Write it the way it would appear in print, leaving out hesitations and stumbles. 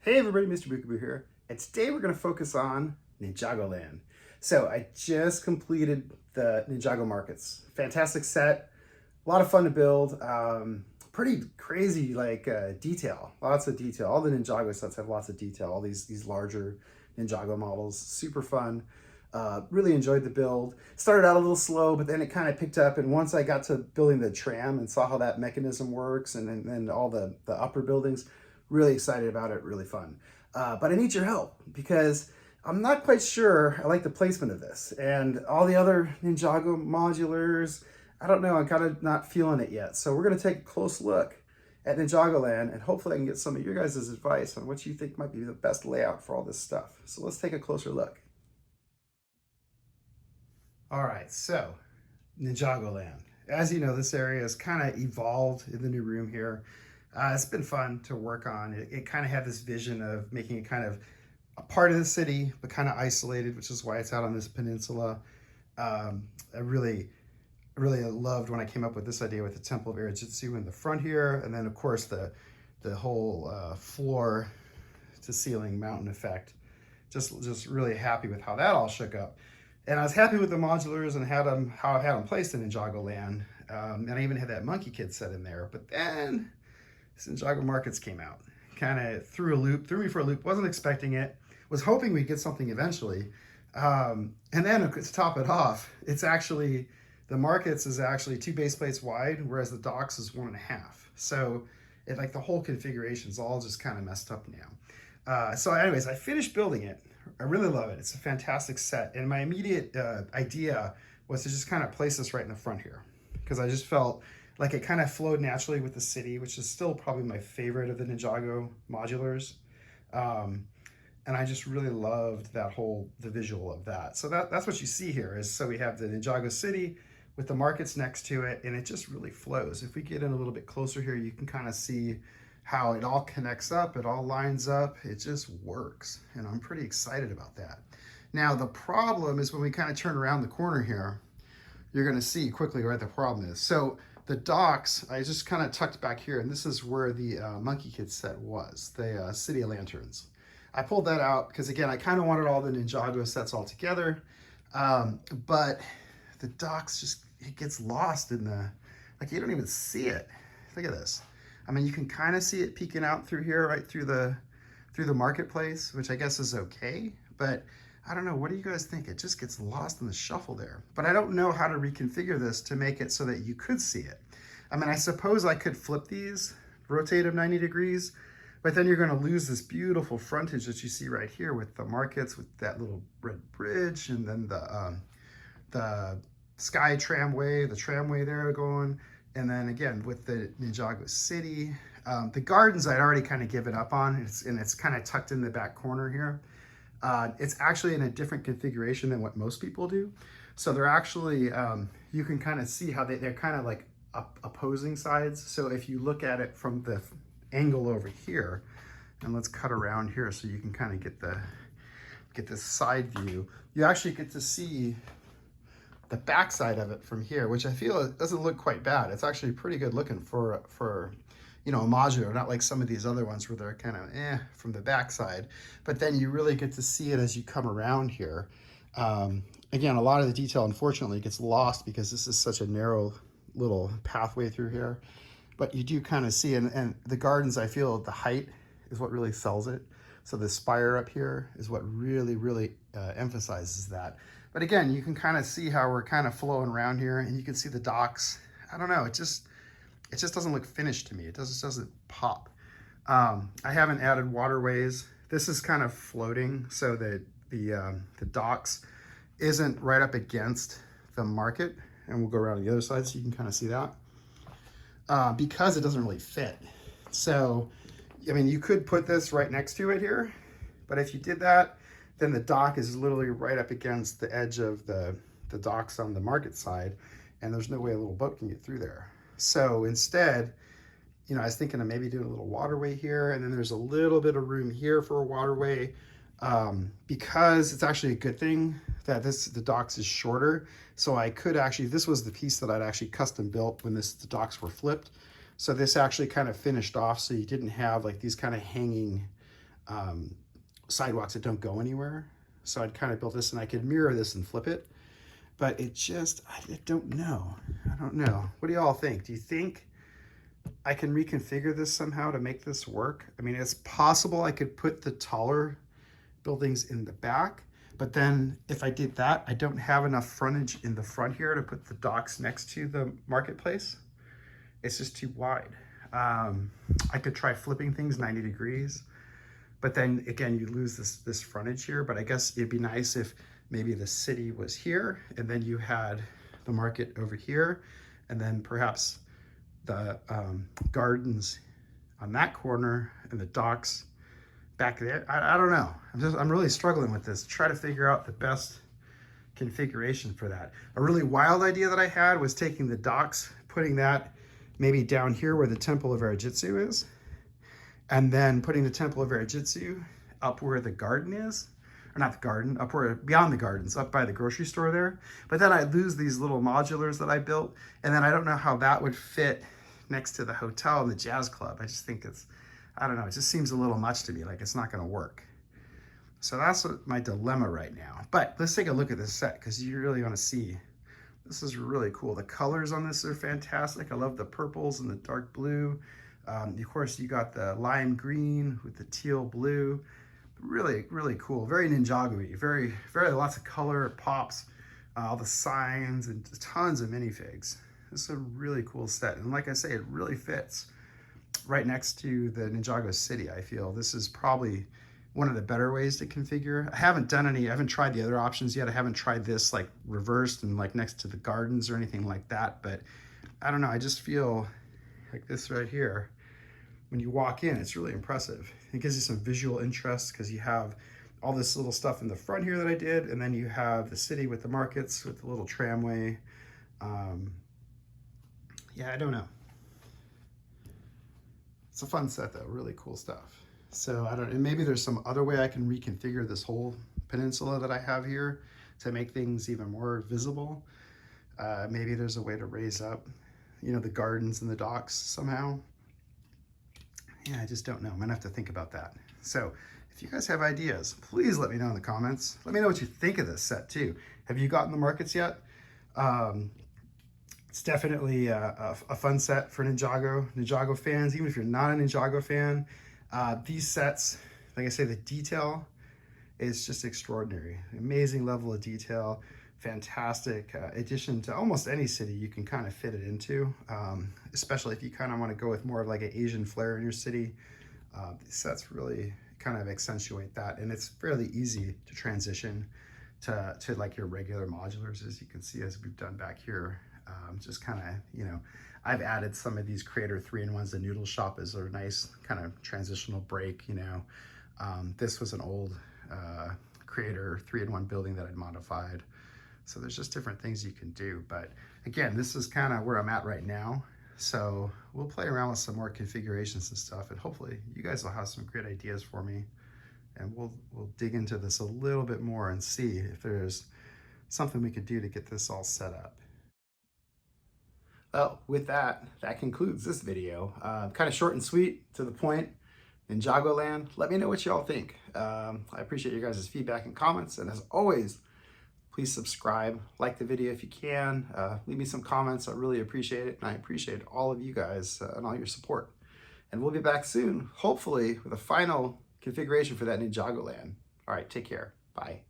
Hey everybody, MrBookieboo here, and today we're going to focus on Ninjagoland. So I just completed the Ninjago Markets. Fantastic set, a lot of fun to build, pretty crazy detail, lots of detail. All the Ninjago sets have lots of detail, all these larger Ninjago models, super fun. Really enjoyed the build. Started out a little slow, but then it kind of picked up, and once I got to building the tram and saw how that mechanism works and all the upper buildings, really excited about it, really fun. But I need your help because I'm not quite sure I like the placement of this. And all the other Ninjago modulars, I don't know, I'm kind of not feeling it yet. So we're gonna take a close look at Ninjagoland and hopefully I can get some of your guys' advice on what you think might be the best layout for all this stuff. So let's take a closer look. All right, so Ninjagoland. As you know, this area has kind of evolved in the new room here. It's been fun to work on. It kind of had this vision of making it kind of a part of the city, but kind of isolated, which is why it's out on this peninsula. I really loved when I came up with this idea with the Temple of Erijitsu in the front here, and then of course the whole floor to ceiling mountain effect. Just really happy with how that all shook up. And I was happy with the modulars and how I had them placed in Ninjagoland. And I even had that monkey kid set in there. But then Ninjago Markets came out. Kind of threw me for a loop. Wasn't expecting it. Was hoping we'd get something eventually. And then to top it off, it's actually, the Markets is actually 2 base plates wide, whereas the docks is 1.5. So the whole configuration is all just kind of messed up now. So anyways, I finished building it. I really love it. It's a fantastic set. And my immediate idea was to just kind of place this right in the front here, because I just felt like it kind of flowed naturally with the city, which is still probably my favorite of the Ninjago modulars. And I just really loved the visual of that. So that's what you see here is, so we have the Ninjago city with the markets next to it, and it just really flows. If we get in a little bit closer here, you can kind of see how it all connects up, it all lines up, it just works. And I'm pretty excited about that. Now, the problem is when we kind of turn around the corner here, you're gonna see quickly where the problem is. So the docks, I just kind of tucked back here, and this is where the Monkey Kid set was, the City of Lanterns. I pulled that out because, again, I kind of wanted all the Ninjago sets all together, but the docks just, it gets lost in the, you don't even see it. Look at this. I mean, you can kind of see it peeking out through here, right through the marketplace, which I guess is okay, but I don't know, what do you guys think? It just gets lost in the shuffle there. But I don't know how to reconfigure this to make it so that you could see it. I mean, I suppose I could flip these, rotate them 90 degrees, but then you're gonna lose this beautiful frontage that you see right here with the markets, with that little red bridge, and then the sky tramway, the tramway there going. And then again, with the Ninjago City, the gardens I'd already kind of given up on, and it's kind of tucked in the back corner here. It's actually in a different configuration than what most people do. So they're actually, you can kind of see how they're kind of like opposing sides. So if you look at it from the angle over here, and let's cut around here so you can kind of get this side view, you actually get to see the backside of it from here, which I feel it doesn't look quite bad. It's actually pretty good looking for a modular, not like some of these other ones where they're kind of from the backside. But then you really get to see it as you come around here. Again, a lot of the detail, unfortunately, gets lost because this is such a narrow little pathway through here. But you do kind of see, and the gardens, I feel the height is what really sells it. So the spire up here is what really emphasizes that. But again, you can kind of see how we're kind of flowing around here, and you can see the docks. I don't know, it just doesn't look finished to me. It just doesn't pop. I haven't added waterways. This is kind of floating, so that the docks isn't right up against the market, and we'll go around the other side so you can kind of see that. Because it doesn't really fit. So, I mean, you could put this right next to it here, but if you did that, then the dock is literally right up against the edge of the docks on the market side, and there's no way a little boat can get through there. So instead, I was thinking of maybe doing a little waterway here, and then there's a little bit of room here for a waterway, because it's actually a good thing that the docks is shorter. So I could actually, this was the piece that I'd actually custom built when the docks were flipped. So this actually kind of finished off, so you didn't have like these kind of hanging sidewalks that don't go anywhere. So I'd kind of built this, and I could mirror this and flip it. But it just, I don't know. I don't know. What do y'all think? Do you think I can reconfigure this somehow to make this work? I mean, it's possible I could put the taller buildings in the back, but then if I did that, I don't have enough frontage in the front here to put the docks next to the marketplace. It's just too wide. I could try flipping things 90 degrees, but then again, you lose this frontage here. But I guess it'd be nice if maybe the city was here and then you had the market over here, and then perhaps the gardens on that corner and the docks back there. I don't know. I'm really struggling with this. Try to figure out the best configuration for that. A really wild idea that I had was taking the docks, putting that maybe down here where the Temple of Air-Jitsu is, and then putting the Temple of Air-Jitsu up where the garden is, or not the garden, up where, beyond the gardens, up by the grocery store there. But then I lose these little modulars that I built, and then I don't know how that would fit next to the hotel and the jazz club. I just think it's, I don't know, it just seems a little much to me, like it's not gonna work. So that's my dilemma right now. But let's take a look at this set, because you really wanna see. This is really cool. The colors on this are fantastic. I love the purples and the dark blue. Of course, you got the lime green with the teal blue. Really, really cool. Very Ninjago-y. Very, very lots of color, pops, all the signs, and tons of minifigs. This is a really cool set. And like I say, it really fits right next to the Ninjago City, I feel. This is probably one of the better ways to configure. I haven't tried the other options yet. I haven't tried this like reversed and like next to the gardens or anything like that, but I don't know. I just feel like this right here, when you walk in, it's really impressive. It gives you some visual interest because you have all this little stuff in the front here that I did, and then you have the city with the markets with the little tramway. Yeah, I don't know. It's a fun set though, really cool stuff. So I don't, and maybe there's some other way I can reconfigure this whole peninsula that I have here to make things even more visible. Maybe there's a way to raise up, you know, the gardens and the docks somehow. Yeah, I just don't know. I'm gonna have to think about that. So if you guys have ideas, please let me know in the comments. Let me know what you think of this set too. Have you gotten the markets yet? It's definitely a fun set for Ninjago fans. Even if you're not a Ninjago fan, these sets, like I say, the detail is just extraordinary. Amazing level of detail, fantastic addition to almost any city you can kind of fit it into, especially if you kind of want to go with more of like an Asian flair in your city. These sets really kind of accentuate that, and it's fairly easy to transition to like your regular modulars, as you can see, as we've done back here. Just kind of, you know, I've added some of these Creator 3-in-1s. The noodle shop is a nice kind of transitional break, you know. This was an old Creator 3-in-1 building that I'd modified. So there's just different things you can do. But again, this is kind of where I'm at right now. So we'll play around with some more configurations and stuff, and hopefully you guys will have some great ideas for me. And we'll dig into this a little bit more and see if there's something we could do to get this all set up. Well, with that concludes this video. Kind of short and sweet, to the point. Ninjagoland. Let me know what y'all think. I appreciate you guys' feedback and comments. And as always, please subscribe, like the video if you can. Leave me some comments. I really appreciate it. And I appreciate all of you guys and all your support. And we'll be back soon, hopefully with a final configuration for that Ninjagoland. All right, take care. Bye.